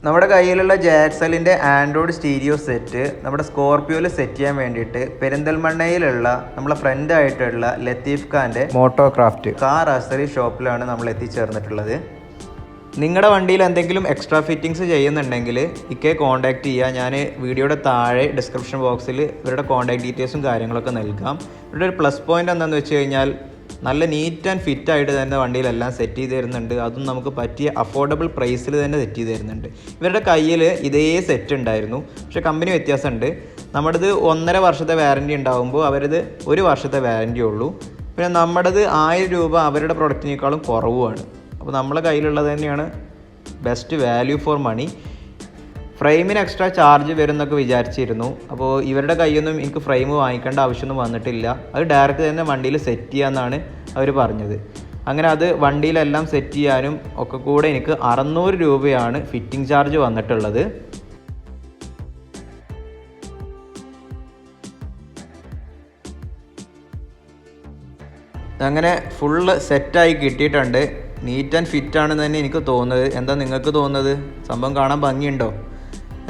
നമ്മുടെ കയ്യിലുള്ള JXLന്റെ Android stereo set നമ്മുടെ സ്കോർപിയോയിൽ സെറ്റ് ചെയ്യാൻ വേണ്ടിയിട്ട് പെരിന്തൽമണ്ണയിലുള്ള നമ്മളെ ഫ്രണ്ട് ആയിട്ടുള്ള ലത്തീഫ് ഖാൻ്റെ മോട്ടോക്രാഫ്റ്റ് കാർ ആക്സസറി ഷോപ്പിലാണ് നമ്മൾ എത്തിച്ചേർന്നിട്ടുള്ളത്. നിങ്ങളുടെ വണ്ടിയിൽ എന്തെങ്കിലും എക്സ്ട്രാ ഫിറ്റിങ്സ് ചെയ്യുന്നുണ്ടെങ്കിൽ ഇക്കെ കോൺടാക്റ്റ് ചെയ്യുക. ഞാൻ വീഡിയോയുടെ താഴെ ഡിസ്ക്രിപ്ഷൻ ബോക്സിൽ ഇവരുടെ കോൺടാക്ട് ഡീറ്റെയിൽസും കാര്യങ്ങളൊക്കെ നൽകാം. ഇവരുടെ ഒരു പ്ലസ് പോയിൻ്റ് എന്താണെന്ന് വെച്ച് കഴിഞ്ഞാൽ നല്ല നീറ്റ് ആൻഡ് ഫിറ്റ് ആയിട്ട് തന്നെ വണ്ടിയിലെല്ലാം സെറ്റ് ചെയ്ത് തരുന്നുണ്ട്. അതും നമുക്ക് പറ്റിയ അഫോർഡബിൾ പ്രൈസിൽ തന്നെ സെറ്റ് ചെയ്ത് തരുന്നുണ്ട്. ഇവരുടെ കയ്യിൽ ഇതേ സെറ്റ് ഉണ്ടായിരുന്നു, പക്ഷേ കമ്പനി വ്യത്യാസമുണ്ട്. നമ്മുടേത് 1.5 വർഷത്തെ വാറൻറ്റി ഉണ്ടാകുമ്പോൾ അവരത് 1 വർഷത്തെ വാറൻറ്റി ഉള്ളൂ. പിന്നെ നമ്മുടേത് 1000 രൂപ അവരുടെ പ്രൊഡക്റ്റിനേക്കാളും കുറവുമാണ്. അപ്പോൾ നമ്മളെ കയ്യിലുള്ളത് തന്നെയാണ് ബെസ്റ്റ് വാല്യൂ ഫോർ മണി. ഫ്രെയിമിന് എക്സ്ട്രാ ചാർജ് വരും എന്നൊക്കെ വിചാരിച്ചിരുന്നു. അപ്പോൾ ഇവരുടെ കയ്യൊന്നും എനിക്ക് ഫ്രെയിം വാങ്ങിക്കേണ്ട ആവശ്യമൊന്നും വന്നിട്ടില്ല. അത് ഡയറക്റ്റ് തന്നെ വണ്ടിയിൽ സെറ്റ് ചെയ്യാമെന്നാണ് അവർ പറഞ്ഞത്. അങ്ങനെ അത് വണ്ടിയിലെല്ലാം സെറ്റ് ചെയ്യാനും ഒക്കെ കൂടെ എനിക്ക് 600 രൂപയാണ് ഫിറ്റിംഗ് ചാർജ് വന്നിട്ടുള്ളത്. അങ്ങനെ ഫുള്ള് സെറ്റായി കിട്ടിയിട്ടുണ്ട്. നീറ്റ് ആൻഡ് ഫിറ്റ് ആണെന്ന് തന്നെ എനിക്ക് തോന്നുന്നത്. എന്താ നിങ്ങൾക്ക് തോന്നുന്നത്? സംഭവം കാണാൻ ഭംഗിയുണ്ടോ?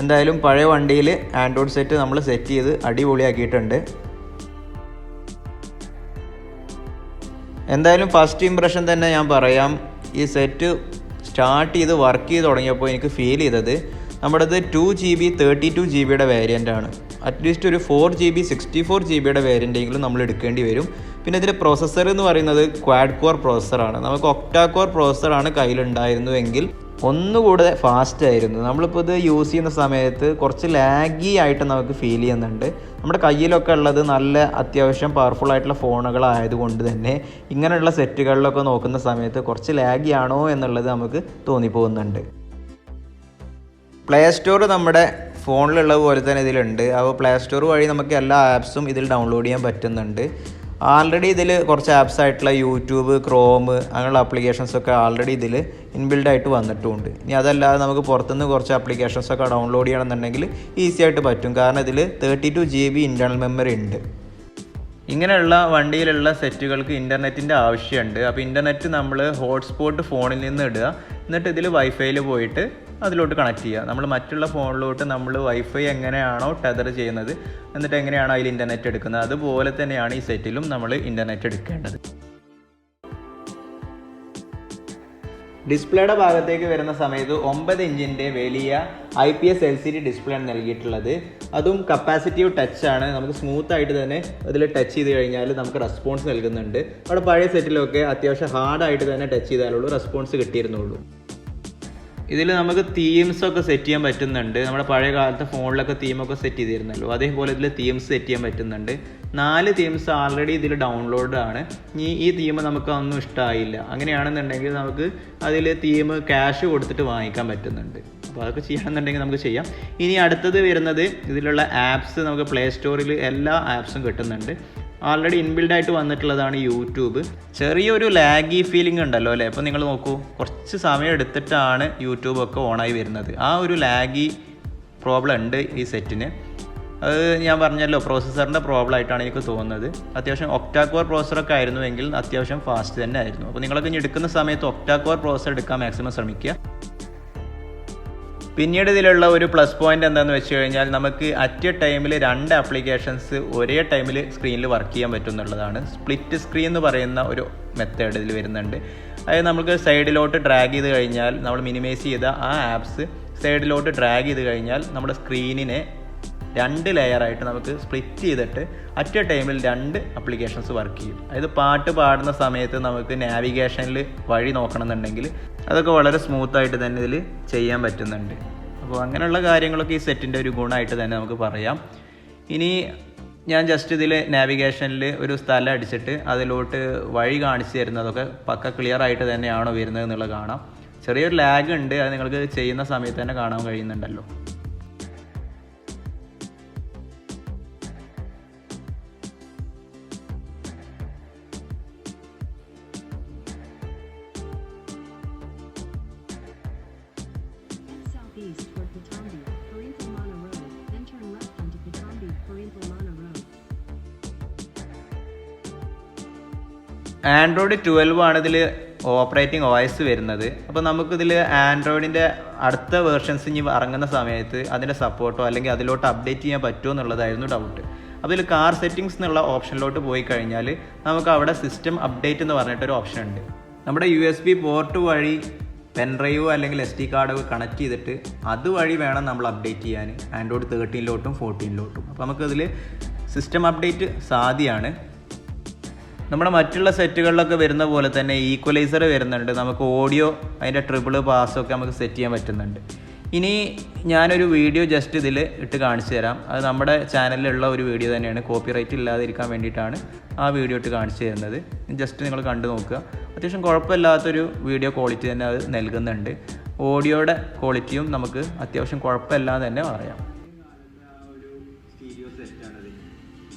എന്തായാലും പഴയ വണ്ടിയിൽ ആൻഡ്രോയിഡ് സെറ്റ് നമ്മൾ സെറ്റ് ചെയ്ത് അടിപൊളിയാക്കിയിട്ടുണ്ട്. എന്തായാലും ഫസ്റ്റ് ഇംപ്രഷൻ തന്നെ ഞാൻ പറയാം. ഈ സെറ്റ് സ്റ്റാർട്ട് ചെയ്ത് വർക്ക് ചെയ്ത് തുടങ്ങിയപ്പോൾ എനിക്ക് ഫീൽ ചെയ്തത് നമ്മുടേത് 2GB 32GB വേരിയൻ്റാണ്. അറ്റ്ലീസ്റ്റ് ഒരു 4GB 64GB വേരിയൻ്റെങ്കിലും നമ്മൾ എടുക്കേണ്ടി വരും. പിന്നെ ഇതിൻ്റെ പ്രോസസ്സർ എന്ന് പറയുന്നത് ക്വാഡ് കോർ പ്രോസസ്സറാണ്. നമുക്ക് ഒക്ടാ കോർ പ്രോസസ്സറാണ് കയ്യിലുണ്ടായിരുന്നുവെങ്കിൽ ഒന്നുകൂടെ ഫാസ്റ്റ് ആയിരുന്നു. നമ്മളിപ്പോൾ ഇത് യൂസ് ചെയ്യുന്ന സമയത്ത് കുറച്ച് ലാഗി ആയിട്ട് നമുക്ക് ഫീൽ ചെയ്യുന്നുണ്ട്. നമ്മുടെ കയ്യിലൊക്കെ ഉള്ളത് നല്ല അത്യാവശ്യം പവർഫുൾ ആയിട്ടുള്ള ഫോണുകളായതുകൊണ്ട് തന്നെ ഇങ്ങനെയുള്ള സെറ്റുകളിലൊക്കെ നോക്കുന്ന സമയത്ത് കുറച്ച് ലാഗി ആണോ എന്നുള്ളത് നമുക്ക് തോന്നിപ്പോകുന്നുണ്ട്. പ്ലേ സ്റ്റോർ നമ്മുടെ ഫോണിലുള്ളത് പോലെ തന്നെ ഇതിലുണ്ട്. അപ്പോൾ പ്ലേ സ്റ്റോർ വഴി നമുക്ക് എല്ലാ ആപ്സും ഇതിൽ ഡൗൺലോഡ് ചെയ്യാൻ പറ്റുന്നുണ്ട്. ആൾറെഡി ഇതിൽ കുറച്ച് ആപ്സ് ആയിട്ടുള്ള യൂട്യൂബ്, ക്രോം അങ്ങനെയുള്ള ആപ്ലിക്കേഷൻസൊക്കെ ആൾറെഡി ഇതിൽ ഇൻബിൽഡായിട്ട് വന്നിട്ടുമുണ്ട്. ഇനി അതല്ലാതെ നമുക്ക് പുറത്തുനിന്ന് കുറച്ച് ആപ്ലിക്കേഷൻസൊക്കെ ഡൗൺലോഡ് ചെയ്യണമെന്നുണ്ടെങ്കിൽ ഈസി ആയിട്ട് പറ്റും. കാരണം ഇതിൽ 32GB ഇൻറ്റേർണൽ മെമ്മറി ഉണ്ട്. ഇങ്ങനെയുള്ള വണ്ടിയിലുള്ള സെറ്റുകൾക്ക് ഇൻ്റർനെറ്റിൻ്റെ ആവശ്യമുണ്ട്. അപ്പോൾ ഇൻ്റർനെറ്റ് നമ്മൾ ഹോട്ട്സ്പോട്ട് ഫോണിൽ നിന്ന് ഇടുക, എന്നിട്ട് ഇതിൽ വൈഫൈയിൽ പോയിട്ട് അതിലോട്ട് കണക്ട് ചെയ്യുക. നമ്മൾ മറ്റുള്ള ഫോണിലോട്ട് നമ്മൾ വൈഫൈ എങ്ങനെയാണോ ടെതർ ചെയ്യുന്നത്, എന്നിട്ട് എങ്ങനെയാണോ അതിൽ ഇൻ്റർനെറ്റ് എടുക്കുന്നത്, അതുപോലെ തന്നെയാണ് ഈ സെറ്റിലും നമ്മൾ ഇൻ്റർനെറ്റ് എടുക്കേണ്ടത്. ഡിസ്പ്ലേയുടെ ഭാഗത്തേക്ക് വരുന്ന സമയത്ത് 9 ഇഞ്ചിൻ്റെ വലിയ IPS LCD ഡിസ്പ്ലേ ആണ് നൽകിയിട്ടുള്ളത്. അതും കപ്പാസിറ്റീവ് ടച്ചാണ്. നമുക്ക് സ്മൂത്ത് ആയിട്ട് തന്നെ അതിൽ ടച്ച് ചെയ്ത് കഴിഞ്ഞാൽ നമുക്ക് റെസ്പോൺസ് നൽകുന്നുണ്ട്. അവിടെ പഴയ സെറ്റിലൊക്കെ അത്യാവശ്യം ഹാർഡായിട്ട് തന്നെ ടച്ച് ചെയ്താലുള്ളൂ റെസ്പോൺസ് കിട്ടിയിരുന്നുള്ളൂ. ഇതിൽ നമുക്ക് തീംസൊക്കെ സെറ്റ് ചെയ്യാൻ പറ്റുന്നുണ്ട്. നമ്മുടെ പഴയ കാലത്തെ ഫോണിലൊക്കെ തീമൊക്കെ സെറ്റ് ചെയ്തിരുന്നല്ലോ, അതേപോലെ ഇതിൽ തീംസ് സെറ്റ് ചെയ്യാൻ പറ്റുന്നുണ്ട്. 4 തീംസ് ആൾറെഡി ഇതിൽ ഡൗൺലോഡ് ആണ്. ഇനി ഈ തീം നമുക്കൊന്നും ഇഷ്ടമായില്ല, അങ്ങനെയാണെന്നുണ്ടെങ്കിൽ നമുക്ക് അതിൽ തീം ക്യാഷ് കൊടുത്തിട്ട് വാങ്ങിക്കാൻ പറ്റുന്നുണ്ട്. അപ്പോൾ അതൊക്കെ ചെയ്യണമെന്നുണ്ടെങ്കിൽ നമുക്ക് ചെയ്യാം. ഇനി അടുത്തത് വരുന്നത് ഇതിലുള്ള ആപ്സ്. നമുക്ക് പ്ലേ സ്റ്റോറിൽ എല്ലാ ആപ്സും കിട്ടുന്നുണ്ട്. ആൾറെഡി ഇൻബിൽഡായിട്ട് വന്നിട്ടുള്ളതാണ് യൂട്യൂബ്. ചെറിയൊരു ലാഗി ഫീലിംഗ് ഉണ്ടല്ലോ അല്ലേ? അപ്പോൾ നിങ്ങൾ നോക്കൂ, കുറച്ച് സമയം എടുത്തിട്ടാണ് യൂട്യൂബൊക്കെ ഓണായി വരുന്നത്. ആ ഒരു ലാഗി പ്രോബ്ലം ഉണ്ട് ഈ സെറ്റിന്. അത് ഞാൻ പറഞ്ഞല്ലോ, പ്രോസസ്സറിൻ്റെ പ്രോബ്ലം ആയിട്ടാണ് എനിക്ക് തോന്നുന്നത്. അത്യാവശ്യം ഒക്ടാ കോർ പ്രോസസ്സറൊക്കെ ആയിരുന്നുവെങ്കിൽ അത്യാവശ്യം ഫാസ്റ്റ് തന്നെ ആയിരുന്നു. അപ്പോൾ നിങ്ങളൊക്കെ ഇനി എടുക്കുന്ന സമയത്ത് ഒക്ടാ കോർ പ്രോസസ്സർ എടുക്കാൻ മാക്സിമം ശ്രമിക്കുക. പിന്നീട് ഇതിലുള്ള ഒരു പ്ലസ് പോയിന്റ് എന്താണെന്ന് വെച്ച് കഴിഞ്ഞാൽ നമുക്ക് അറ്റ് എ ടൈമിൽ 2 ആപ്ലിക്കേഷൻസ് ഒരേ ടൈമിൽ സ്ക്രീനിൽ വർക്ക് ചെയ്യാൻ പറ്റും എന്നുള്ളതാണ്. സ്പ്ലിറ്റ് സ്ക്രീൻ എന്ന് പറയുന്ന ഒരു മെത്തേഡ് ഇതിൽ വരുന്നുണ്ട്. അതായത് നമുക്ക് സൈഡിലോട്ട് ഡ്രാഗ് ചെയ്ത് കഴിഞ്ഞാൽ, നമ്മൾ മിനിമൈസ് ചെയ്ത ആ ആപ്സ് സൈഡിലോട്ട് ഡ്രാഗ് ചെയ്ത് കഴിഞ്ഞാൽ നമ്മുടെ സ്ക്രീനിനെ 2 ലെയറായിട്ട് നമുക്ക് സ്പ്ലിറ്റ് ചെയ്തിട്ട് അറ്റ് എ ടൈമിൽ 2 ആപ്ലിക്കേഷൻസ് വർക്ക് ചെയ്യും. അതായത് പാട്ട് പാടുന്ന സമയത്ത് നമുക്ക് നാവിഗേഷനിൽ വഴി നോക്കണമെന്നുണ്ടെങ്കിൽ അതൊക്കെ വളരെ സ്മൂത്തായിട്ട് തന്നെ ഇതിൽ ചെയ്യാൻ പറ്റുന്നുണ്ട്. അപ്പോൾ അങ്ങനെയുള്ള കാര്യങ്ങളൊക്കെ ഈ സെറ്റിൻ്റെ ഒരു ഗുണമായിട്ട് തന്നെ നമുക്ക് പറയാം. ഇനി ഞാൻ ജസ്റ്റ് ഇതിൽ നാവിഗേഷനിൽ ഒരു സ്ഥലം അടിച്ചിട്ട് അതിലോട്ട് വഴി കാണിച്ചു തരുന്നതൊക്കെ പക്ക ക്ലിയർ ആയിട്ട് തന്നെയാണോ വരുന്നത് എന്നുള്ളത് കാണാം. ചെറിയൊരു ലാഗ് ഉണ്ട്, അത് നിങ്ങൾക്ക് ചെയ്യുന്ന സമയത്ത് തന്നെ കാണാൻ കഴിയുന്നുണ്ടല്ലോ. East toward Pattambi, Perinthalmanna Road, then turn left onto Pattambi, Perinthalmanna Road. Android 12 ആണ് ഇതിൽ ഓപ്പറേറ്റിംഗ് OS വരുന്നത്. അപ്പോൾ നമുക്കിതിൽ ആൻഡ്രോയിഡിൻ്റെ അടുത്ത വേർഷൻസ് ഇനി ഇറങ്ങുന്ന സമയത്ത് അതിൻ്റെ സപ്പോർട്ടോ അല്ലെങ്കിൽ അതിലോട്ട് അപ്ഡേറ്റ് ചെയ്യാൻ പറ്റുമോ എന്നുള്ളതായിരുന്നു ഡൗട്ട്. അപ്പോൾ ഇതിൽ കാർ സെറ്റിംഗ്സ് എന്നുള്ള ഓപ്ഷനിലോട്ട് പോയി കഴിഞ്ഞാൽ നമുക്ക് അവിടെ സിസ്റ്റം അപ്ഡേറ്റ് എന്ന് പറഞ്ഞിട്ടൊരു ഓപ്ഷൻ ഉണ്ട്. നമ്മുടെ USB പോർട്ട് വഴി പെൻഡ്രൈവ് അല്ലെങ്കിൽ SD കാർഡ് കണക്ട് ചെയ്തിട്ട് അതുവഴി വേണം നമ്മൾ അപ്ഡേറ്റ് ചെയ്യാൻ ആൻഡ്രോയിഡ് 13-ലോട്ടും 14-ലോട്ടും. അപ്പോൾ നമുക്കതിൽ സിസ്റ്റം അപ്ഡേറ്റ് സാധ്യമാണ്. നമ്മുടെ മറ്റുള്ള സെറ്റുകളിലൊക്കെ വരുന്ന പോലെ തന്നെ ഈക്വലൈസർ വരുന്നുണ്ട്. നമുക്ക് ഓഡിയോ അതിൻ്റെ ട്രിപ്പിൾ പാസ്സൊക്കെ നമുക്ക് സെറ്റ് ചെയ്യാൻ പറ്റുന്നുണ്ട്. ഇനി ഞാനൊരു വീഡിയോ ജസ്റ്റ് ഇതിൽ ഇട്ട് കാണിച്ചു തരാം. അത് നമ്മുടെ ചാനലിലുള്ള ഒരു വീഡിയോ തന്നെയാണ്. കോപ്പിറൈറ്റ് ഇല്ലാതിരിക്കാൻ വേണ്ടിയിട്ടാണ് ആ വീഡിയോ ഇട്ട് കാണിച്ചു തരുന്നത്. ജസ്റ്റ് നിങ്ങൾ കണ്ടു നോക്കുക. അത്യാവശ്യം കുഴപ്പമില്ലാത്തൊരു വീഡിയോ ക്വാളിറ്റി തന്നെ അത് നൽകുന്നുണ്ട്. ഓഡിയോയുടെ ക്വാളിറ്റിയും നമുക്ക് അത്യാവശ്യം കുഴപ്പമില്ലാതെ തന്നെ പറയാം. സ്റ്റീരിയോ സെറ്റാണത്.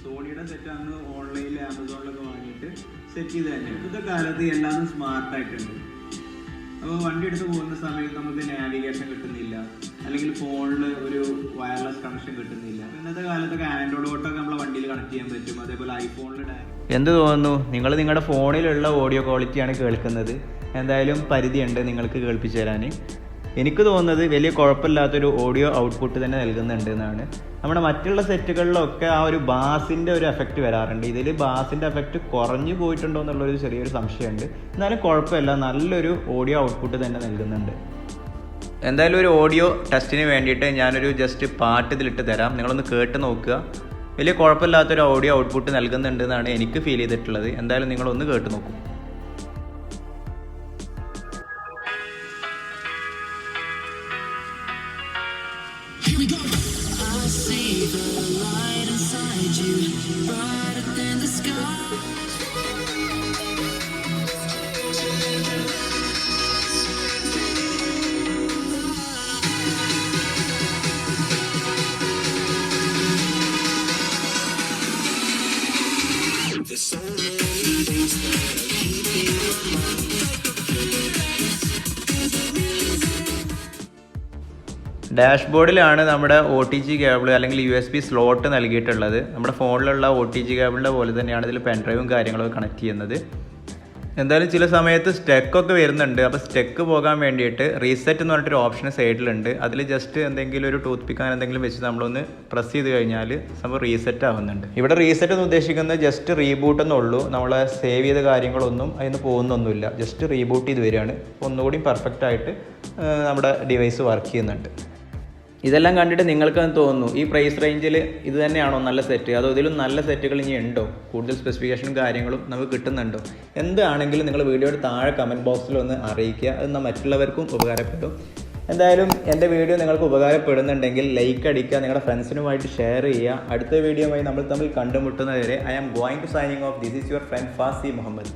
സോണിയുടെ സെറ്റാണ് ഓൺലൈനിൽ ആമസോണിലൊക്കെ വാങ്ങിയിട്ട് സെറ്റ് ചെയ്ത് തന്നെ. ഇപ്പോഴത്തെ കാലത്ത് എല്ലാം സ്മാർട്ടായിട്ടുണ്ട്. അപ്പോൾ വണ്ടി എടുത്ത് പോകുന്ന സമയത്ത് നമുക്ക് നാവിഗേഷൻ കിട്ടുന്നില്ല, അല്ലെങ്കിൽ ഫോണിൽ ഒരു വയർലെസ് കണക്ഷൻ കിട്ടുന്നില്ല. ഇന്നത്തെ കാലത്തൊക്കെ ആൻഡ്രോയിഡ് ഓട്ടോക്കെ നമ്മളെ വണ്ടിയിൽ കണക്ട് ചെയ്യാൻ പറ്റും. അതേപോലെ ഐഫോണിൽ എന്ത് തോന്നുന്നു? നിങ്ങൾ നിങ്ങളുടെ ഫോണിലുള്ള ഓഡിയോ ക്വാളിറ്റിയാണ് കേൾക്കുന്നത്. എന്തായാലും പരിധിയുണ്ട് നിങ്ങൾക്ക് കേൾപ്പിച്ചു തരാൻ. എനിക്ക് തോന്നുന്നത് വലിയ കുഴപ്പമില്ലാത്തൊരു ഓഡിയോ ഔട്ട്പുട്ട് തന്നെ നൽകുന്നുണ്ട് എന്നാണ്. നമ്മുടെ മറ്റുള്ള സെറ്റുകളിലൊക്കെ ആ ഒരു ബാസിൻ്റെ ഒരു എഫക്റ്റ് വരാറുണ്ട്. ഇതിൽ ബാസിൻ്റെ എഫക്റ്റ് കുറഞ്ഞു പോയിട്ടുണ്ടോ എന്നുള്ളൊരു ചെറിയൊരു സംശയമുണ്ട്. എന്നാലും കുഴപ്പമില്ല, നല്ലൊരു ഓഡിയോ ഔട്ട്പുട്ട് തന്നെ നൽകുന്നുണ്ട്. എന്തായാലും ഒരു ഓഡിയോ ടെസ്റ്റിന് വേണ്ടിയിട്ട് ഞാനൊരു ജസ്റ്റ് പാട്ട് ഇതിലിട്ട് തരാം. നിങ്ങളൊന്ന് കേട്ട് നോക്കുക. വലിയ കുഴപ്പമില്ലാത്തൊരു ഓഡിയോ ഔട്ട്പുട്ട് നൽകുന്നുണ്ട് എന്നാണ് എനിക്ക് ഫീൽ ചെയ്തിട്ടുള്ളത്. എന്തായാലും നിങ്ങളൊന്ന് കേട്ട് നോക്കൂ. ഡാഷ്ബോർഡിലാണ് നമ്മുടെ OTG കേബിൾ അല്ലെങ്കിൽ USB സ്ലോട്ട് നൽകിയിട്ടുള്ളത്. നമ്മുടെ ഫോണിലുള്ള OTG കേബിളിൻ്റെ പോലെ തന്നെയാണ് ഇതിൽ പെൻഡ്രൈവും കാര്യങ്ങളൊക്കെ കണക്ട് ചെയ്യുന്നത്. എന്തായാലും ചില സമയത്ത് സ്റ്റെക്കൊക്കെ വരുന്നുണ്ട്. അപ്പോൾ സ്റ്റെക്ക് പോകാൻ വേണ്ടിയിട്ട് റീസെറ്റ് എന്ന് പറഞ്ഞിട്ടൊരു ഓപ്ഷൻ സൈഡിലുണ്ട്. അതിൽ ജസ്റ്റ് എന്തെങ്കിലും ഒരു ടൂത്ത് പിക്ക് അങ്ങനെ എന്തെങ്കിലും വെച്ച് നമ്മളൊന്ന് പ്രസ് ചെയ്ത് കഴിഞ്ഞാൽ സംഭവം റീസെറ്റ് ആവുന്നുണ്ട്. ഇവിടെ റീസെറ്റ് എന്ന് ഉദ്ദേശിക്കുന്നത് ജസ്റ്റ് റീബൂട്ട് എന്നുള്ളൂ. നമ്മൾ സേവ് ചെയ്ത കാര്യങ്ങളൊന്നും അതിന് പോകുന്നൊന്നുമില്ല. ജസ്റ്റ് റീബൂട്ട് ചെയ്ത് വരികയാണ്. ഒന്നുകൂടി പെർഫെക്റ്റ് ആയിട്ട് നമ്മുടെ ഡിവൈസ് വർക്ക് ചെയ്യുന്നുണ്ട്. ഇതെല്ലാം കണ്ടിട്ട് നിങ്ങൾക്ക് തോന്നുന്നു ഈ പ്രൈസ് റേഞ്ചിൽ ഇത് തന്നെയാണോ നല്ല സെറ്റ്, അതോ ഇതിലും നല്ല സെറ്റുകൾ ഇനി ഉണ്ടോ, കൂടുതൽ സ്പെസിഫിക്കേഷനും കാര്യങ്ങളും നമുക്ക് കിട്ടുന്നുണ്ടോ? എന്താണെങ്കിലും നിങ്ങൾ വീഡിയോയുടെ താഴെ കമൻറ്റ് ബോക്സിൽ ഒന്ന് അറിയിക്കുക. അത് മറ്റുള്ളവർക്കും ഉപകാരപ്പെടും. എന്തായാലും എൻ്റെ വീഡിയോ നിങ്ങൾക്ക് ഉപകാരപ്പെടുന്നുണ്ടെങ്കിൽ ലൈക്ക് അടിക്കുക, നിങ്ങളുടെ ഫ്രണ്ട്സിനുമായിട്ട് ഷെയർ ചെയ്യുക. അടുത്ത വീഡിയോയുമായി നമ്മൾ തമ്മിൽ കണ്ടുമുട്ടുന്നതുവരെ I am going to signing off. This is your friend Fasi Muhammad.